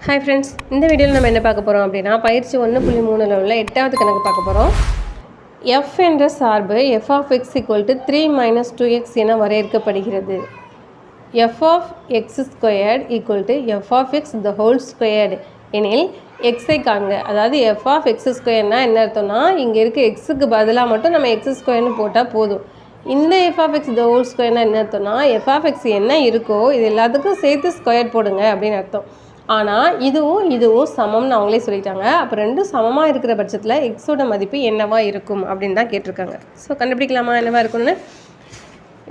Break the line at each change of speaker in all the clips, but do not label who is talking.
Hi friends, இந்த வீடியோவில் நம்ம என்ன பார்க்க போகிறோம் அப்படின்னா பயிற்சி 1.3ல் உள்ள 8வது கணக்கு பார்க்க போகிறோம். f என்ற சார்பு f of x equal to 3 minus 2x என வரையறுக்கப்படுகிறது. f of x squared equal to f of x the whole squared எனில் எக்ஸை காண்க. அதாவது f of x ஸ்கொயர்னால் என்ன அர்த்தம்னா, இங்கே இருக்க எக்ஸுக்கு பதிலாக மட்டும் நம்ம x ஸ்கொயர்னு போட்டால் போதும். இந்த f of x the whole ஸ்கொயர்னால் என்ன அர்த்தம்னா, f of x என்ன இருக்கோ இது எல்லாத்துக்கும் சேர்த்து ஸ்கொயர் போடுங்க அப்படின்னு அர்த்தம். ஆனால் இதுவும் சமம்னு அவங்களே சொல்லிட்டாங்க. அப்போ ரெண்டும் சமமாக இருக்கிற பட்சத்தில் எக்ஸோட மதிப்பு என்னவா இருக்கும் அப்படின்னு தான் கேட்டிருக்காங்க. ஸோ கண்டுபிடிக்கலாமா என்னவா இருக்கும்னு.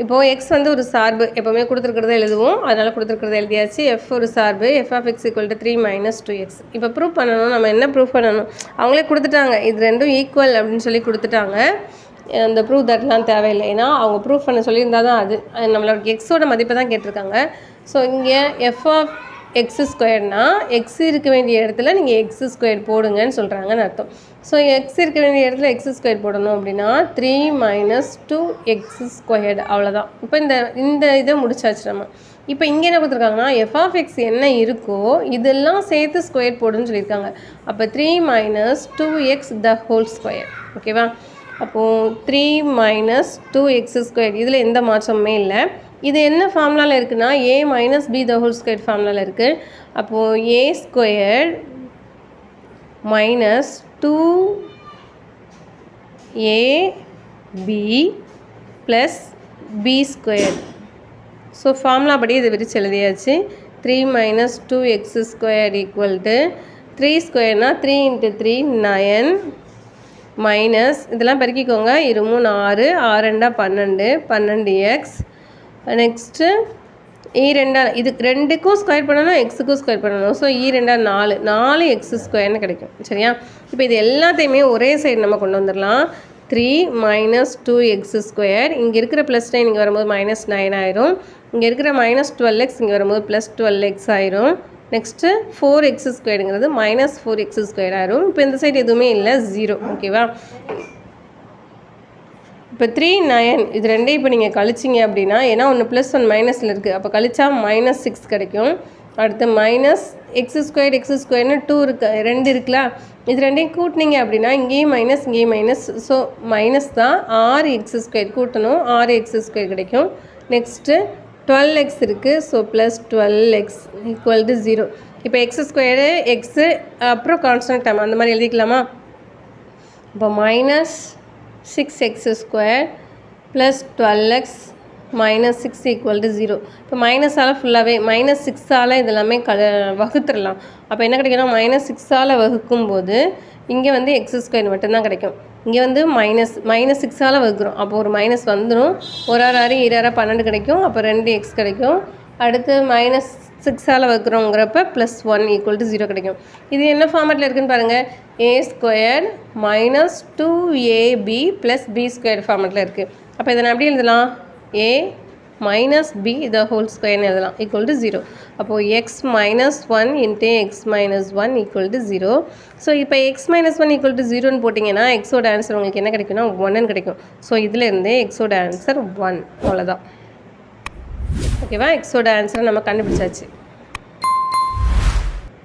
இப்போது எக்ஸ் வந்து ஒரு சார்பு, எப்போவுமே கொடுத்துருக்கிறத எழுதுவோம், அதனால் கொடுத்துருக்கிறத எழுதியாச்சு. எஃப் ஒரு சார்பு, F of X equal to 3 minus 2x. இப்போ ப்ரூவ் பண்ணணும். நம்ம என்ன ப்ரூவ் பண்ணணும்? அவங்களே கொடுத்துட்டாங்க, இது ரெண்டும் ஈக்குவல் அப்படின்னு சொல்லி கொடுத்துட்டாங்க. அந்த ப்ரூவ் தட்லாம் தேவையில்லை, ஏன்னா அவங்க ப்ரூவ் பண்ண சொல்லியிருந்தால் தான் அது நம்மளோட எக்ஸோட மதிப்பை தான் கேட்டிருக்காங்க. ஸோ இங்கே எஃப் ஆஃப் எக்ஸ் ஸ்கொயர்னா எக்ஸ் இருக்க வேண்டிய இடத்துல நீங்கள் எக்ஸ் ஸ்கொயர் போடுங்கன்னு சொல்கிறாங்கன்னு அர்த்தம். ஸோ எக்ஸ் இருக்க வேண்டிய இடத்துல எக்ஸ் ஸ்கொயர் போடணும் அப்படின்னா 3 minus 2x ஸ்கொயர்டு, அவ்வளோதான். இப்போ இந்த இதை முடிச்சாச்சு நம்ம. இப்போ இங்கே என்ன கொடுத்துருக்காங்கன்னா எஃப் ஆஃப் எக்ஸ் என்ன இருக்கோ இதெல்லாம் சேர்த்து ஸ்கொயர் போடுன்னு சொல்லியிருக்காங்க. அப்போ 3 minus 2x the whole square. ஓகேவா? அப்போது 3 minus 2x ஸ்கொயர், இதில் எந்த மாற்றமுமே இல்லை. இது என்ன ஃபார்முலாவில் இருக்குன்னா a minus b the whole square ஃபார்முலாவில் இருக்குது. அப்போது a square minus 2ab plus b square. So formula படி இதை விரிச்சு எழுதியாச்சு. 3 minus 2x square equal to 3 ஸ்கொயர்னா 3 into 3 9 minus இதெல்லாம் பெருக்கிக்கோங்க. 2 3 6 6 2 12 12x. நெக்ஸ்ட்டு ரெண்டால் இதுக்கு ரெண்டுக்கும் ஸ்கொயர் பண்ணணும், எக்ஸுக்கும் ஸ்கொயர் பண்ணணும். ஸோ ரெண்டால் 4 எக்ஸ் ஸ்கொயர்னு கிடைக்கும். சரியா? இப்போ இது எல்லாத்தையுமே ஒரே சைடு நம்ம கொண்டு வந்துடலாம். 3 minus 2x ஸ்கொயர், இங்கே இருக்கிற ப்ளஸ் 9 இங்கே வரும்போது -9 ஆயிரும். இங்கே இருக்கிற -12x இங்கே வரும்போது +12x ஆயிரும். நெக்ஸ்ட்டு 4x ஸ்கொயருங்கிறது -4x ஸ்கொயர் ஆயிரும். இப்போ இந்த சைடு எதுவுமே இல்லை, 0. ஓகேவா? இப்போ 3 9 இது ரெண்டையும் இப்போ நீங்கள் கழிச்சிங்க அப்படின்னா, ஏன்னா ஒன்று +1 மைனஸில் இருக்குது, அப்போ கழிச்சா -6 கிடைக்கும். அடுத்து -x ஸ்கொயர்னு 2 இருக்கு, 2 இருக்குல்ல, இது ரெண்டையும் கூட்டினீங்க அப்படின்னா இங்கேயும் மைனஸ் இங்கேயும் மைனஸ், ஸோ மைனஸ் தான். 6x ஸ்கொயர் கூட்டணும், 6x ஸ்கொயர் கிடைக்கும். நெக்ஸ்ட்டு 12x இருக்குது, ஸோ +12x ஈக்குவல் டு 0. இப்போ எக்ஸ் ஸ்கொயரு எக்ஸு அப்புறம் கான்ஸ்டன்ட் டைம் அந்த மாதிரி எழுதிக்கலாமா? இப்போ -6x square plus 12x -6 equal to 0. இப்போ மைனஸால் ஃபுல்லாகவே -6ஆல் இதெல்லாமே வகுத்துடலாம். அப்போ என்ன கிடைக்குன்னா -6ஆல் வகுக்கும்போது இங்கே வந்து எக்ஸ் ஸ்கொயர் மட்டும்தான் கிடைக்கும். இங்கே வந்து -6ஆல் வகுக்கிறோம், அப்போ ஒரு மைனஸ் வந்துடும். 1 6 2 12 கிடைக்கும், அப்போ 2x கிடைக்கும். அடுத்து -6ஆல் வகுக்கிறோங்கிறப்ப +1 ஈக்குவல் டு 0 கிடைக்கும். இது என்ன ஃபார்மேட்டில் இருக்குதுன்னு பாருங்கள். a square minus 2ab plus b square ஃபார்மேட்டில் இருக்குது. அப்போ இதை நான் எப்படி எழுதலாம்? a minus b the whole square எழுதலாம் ஈக்குவல் டு 0. அப்போது x minus 1 into x minus 1 equal to 0. So இப்போ x minus 1 ஈக்குவல் டு 0ன்னு போட்டிங்கன்னா எக்ஸோட ஆன்சர் உங்களுக்கு என்ன கிடைக்குன்னா 1ன்னு கிடைக்கும். ஸோ இதிலேருந்து எக்ஸோட ஆன்சர் 1, அவ்வளோதான். ஓகேவா? எக்ஸோட ஆன்சரை நம்ம கண்டுபிடிச்சாச்சு.